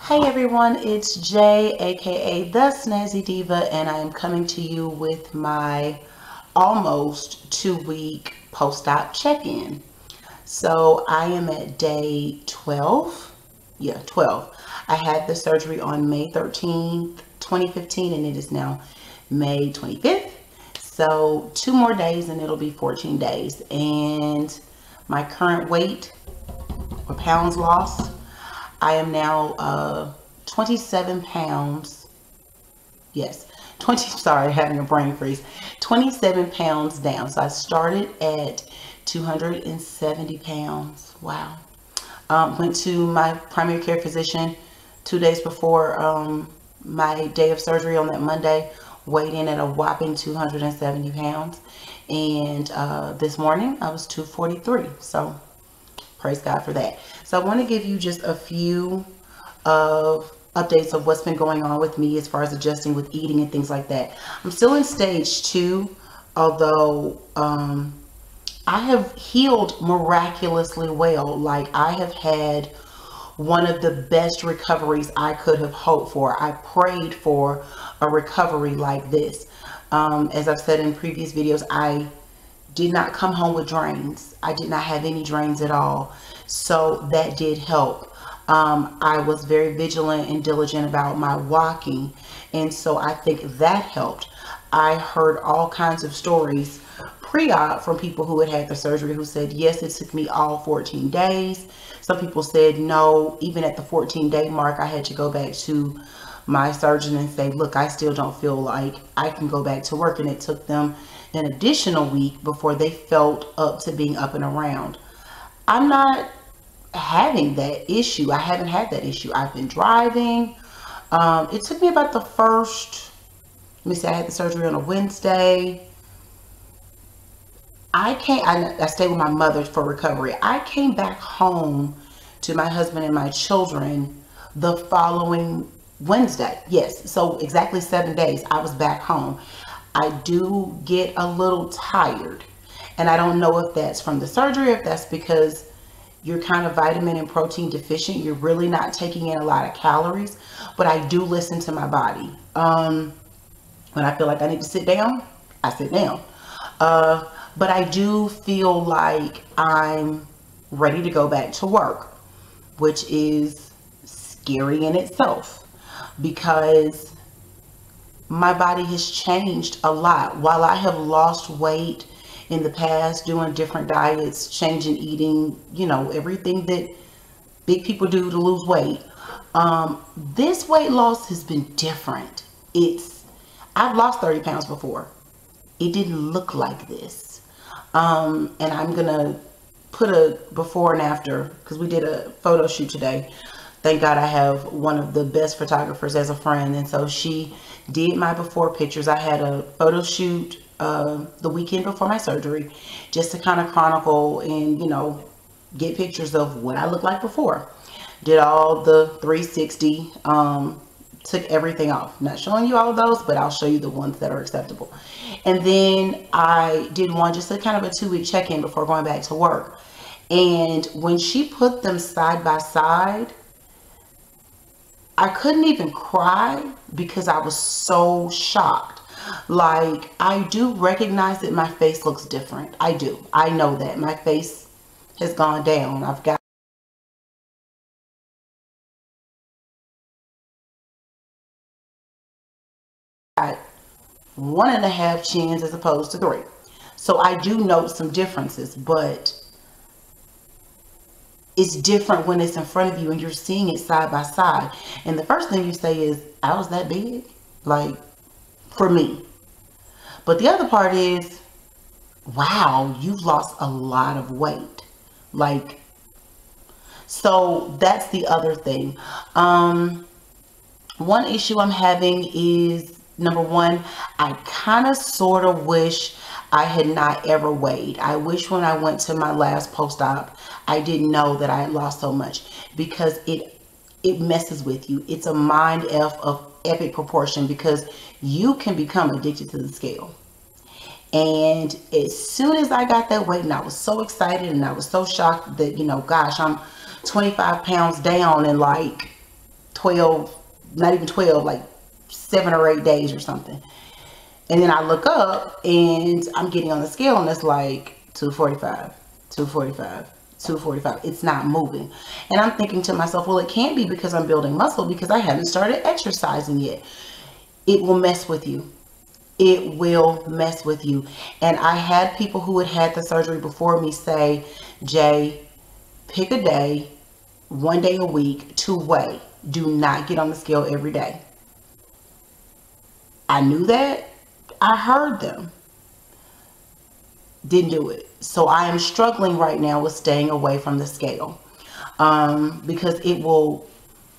Hey everyone, it's Jay, aka The Snazzy Diva, and I am coming to you with my almost 2-week post-op check-in. So I am at day 12. Yeah, 12. I had the surgery on May 13th, 2015, and it is now May 25th. So 2 more days and it'll be 14 days. And my current weight or pounds lost, I am now 27 pounds. Yes, 20. Sorry, having a brain freeze. 27 pounds down. So I started at 270 pounds. Wow. Went to my primary care physician 2 days before my day of surgery on that Monday. Weighed in at a whopping 270 pounds. And this morning I was 243. So praise God for that. So I want to give you just a few of updates of what's been going on with me as far as adjusting with eating and things like that. I'm still in stage 2, although I have healed miraculously well. Like, I have had one of the best recoveries I could have hoped for. I prayed for a recovery like this. As I've said in previous videos, I did not come home with drains. I did not have any drains at all. So that did help. I was very vigilant and diligent about my walking. And so I think that helped. I heard all kinds of stories pre-op from people who had had the surgery who said, yes, it took me all 14 days. Some people said, no, even at the 14-day mark, I had to go back to my surgeon and say, look, I still don't feel like I can go back to work. And it took them an additional week before they felt up to being up and around. I'm not having that issue. I haven't had that issue. I've been driving. It took me about the first, let me say, I had the surgery on a Wednesday. I stayed with my mother for recovery. I came back home to my husband and my children the following Wednesday. Yes, so exactly 7 days I was back home. I do get a little tired, and I don't know if that's from the surgery, if that's because you're kind of vitamin and protein deficient. You're really not taking in a lot of calories, but I do listen to my body. When I feel like I need to sit down, I sit down. But I do feel like I'm ready to go back to work, which is scary in itself because my body has changed a lot. While I have lost weight in the past, doing different diets, changing eating, you know, everything that big people do to lose weight, this weight loss has been different. I've lost 30 pounds before. It didn't look like this. And I'm gonna put a before and after, because we did a photo shoot today. Thank God I have one of the best photographers as a friend, and so she did my before pictures. I had a photo shoot the weekend before my surgery, just to kind of chronicle and, you know, get pictures of what I looked like before. Did all the 360, took everything off. Not showing you all of those, but I'll show you the ones that are acceptable. And then I did one, just a kind of a 2-week check-in before going back to work. And when she put them side by side, I couldn't even cry because I was so shocked. Like, I do recognize that my face looks different. I do. I know that my face has gone down. I've got one and a half chins as opposed to 3. So I do note some differences, but it's different when it's in front of you and you're seeing it side by side. And the first thing you say is, I was that big? Like, for me. But the other part is, wow, you've lost a lot of weight. Like, so that's the other thing. One issue I'm having is, number one, I kind of sort of wish I had not ever weighed. I wish when I went to my last post-op, I didn't know that I had lost so much, because it messes with you. It's a mind F of epic proportion, because you can become addicted to the scale. And as soon as I got that weight, and I was so excited and I was so shocked that, you know, gosh, I'm 25 pounds down in like 12, not even 12, like 7 or 8 days or something. And then I look up and I'm getting on the scale and it's like 245, 245, 245. It's not moving. And I'm thinking to myself, well, it can't be because I'm building muscle because I haven't started exercising yet. It will mess with you. It will mess with you. And I had people who had had the surgery before me say, Jay, pick a day, 1 day a week to weigh. Do not get on the scale every day. I knew that. I heard them. Didn't do it. So I am struggling right now with staying away from the scale because it will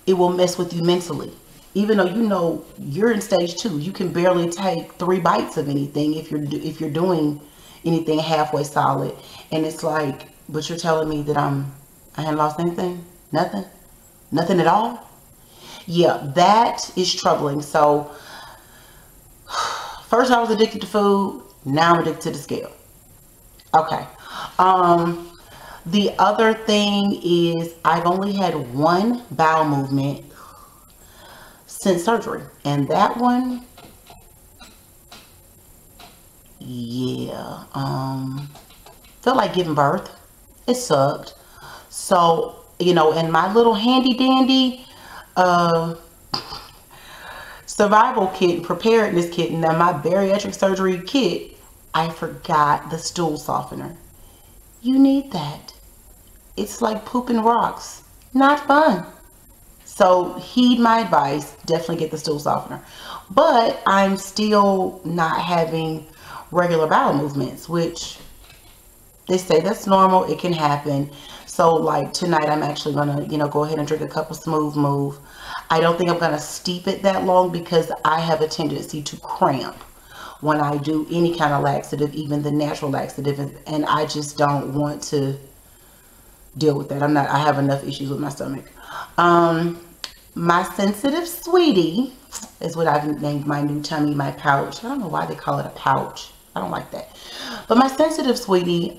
mess with you mentally. Even though you know you're in stage 2, you can barely take 3 bites of anything if you're doing anything halfway solid. And it's like, but you're telling me that I hadn't lost anything, nothing at all. Yeah, that is troubling. So first I was addicted to food. Now I'm addicted to the scale. Okay. The other thing is I've only had 1 bowel movement since surgery, and that one, yeah, felt like giving birth. It sucked. So, you know, in my little handy dandy survival kit, preparedness kit, and then my bariatric surgery kit, I forgot the stool softener. You need that. It's like pooping rocks. Not fun. So heed my advice, definitely get the stool softener. But I'm still not having regular bowel movements, which they say that's normal. It can happen. So like tonight, I'm actually going to, you know, go ahead and drink a cup of Smooth Move. I don't think I'm going to steep it that long because I have a tendency to cramp when I do any kind of laxative, even the natural laxative. And I just don't want to deal with that. I have enough issues with my stomach. My sensitive sweetie is what I've named my new tummy, my pouch. I don't know why they call it a pouch. I don't like that. But my sensitive sweetie,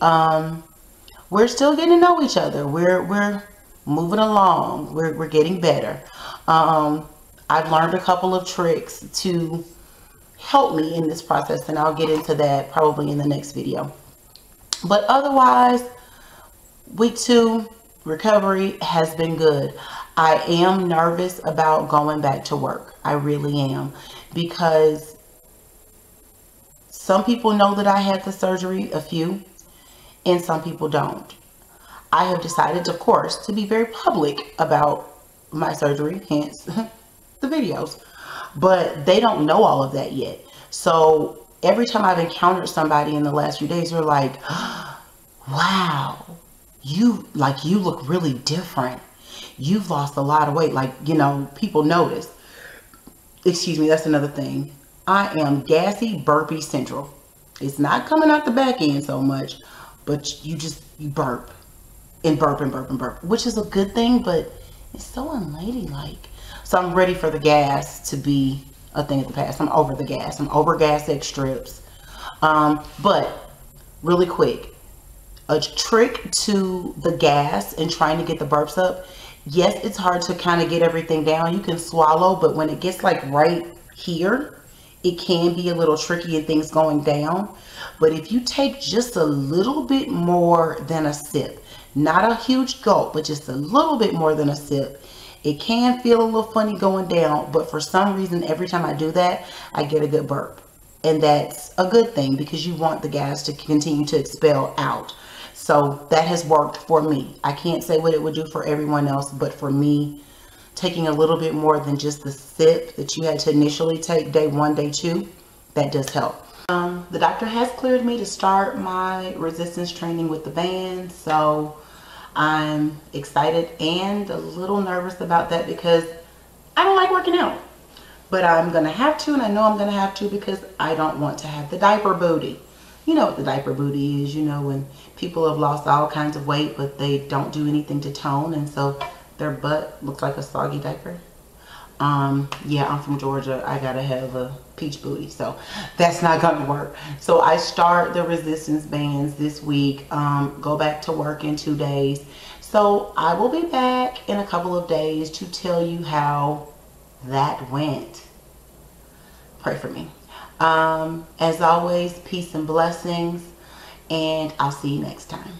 we're still getting to know each other. We're moving along. We're getting better. I've learned a couple of tricks to help me in this process, and I'll get into that probably in the next video. But otherwise, week 2 recovery has been good. I am nervous about going back to work. I really am, because some people know that I had the surgery, a few, and some people don't. I have decided, of course, to be very public about my surgery, hence the videos, but they don't know all of that yet. So every time I've encountered somebody in the last few days, they're like, wow, you look really different. You've lost a lot of weight. Like, you know, people notice. Excuse me, that's another thing. I am gassy, burpy central. It's not coming out the back end so much, but you burp and burp and burp and burp, which is a good thing, but it's so unladylike. So I'm ready for the gas to be a thing of the past. I'm over the gas. I'm over Gastric strips. But really quick, a trick to the gas and trying to get the burps up. Yes, it's hard to kind of get everything down. You can swallow, but when it gets like right here, it can be a little tricky and things going down. But if you take just a little bit more than a sip, not a huge gulp, but just a little bit more than a sip, it can feel a little funny going down. But for some reason, every time I do that, I get a good burp. And that's a good thing because you want the gas to continue to expel out. So that has worked for me. I can't say what it would do for everyone else, but for me, taking a little bit more than just the sip that you had to initially take day 1, day 2, that does help. The doctor has cleared me to start my resistance training with the band. So I'm excited and a little nervous about that because I don't like working out. But I'm going to have to, and I know I'm going to have to because I don't want to have the diaper booty. You know what the diaper booty is, you know, when people have lost all kinds of weight, but they don't do anything to tone, and so their butt looks like a soggy diaper. Yeah, I'm from Georgia. I gotta have a peach booty, so that's not gonna work. So I start the resistance bands this week, go back to work in 2 days. So I will be back in a couple of days to tell you how that went. Pray for me. As always, peace and blessings, and I'll see you next time.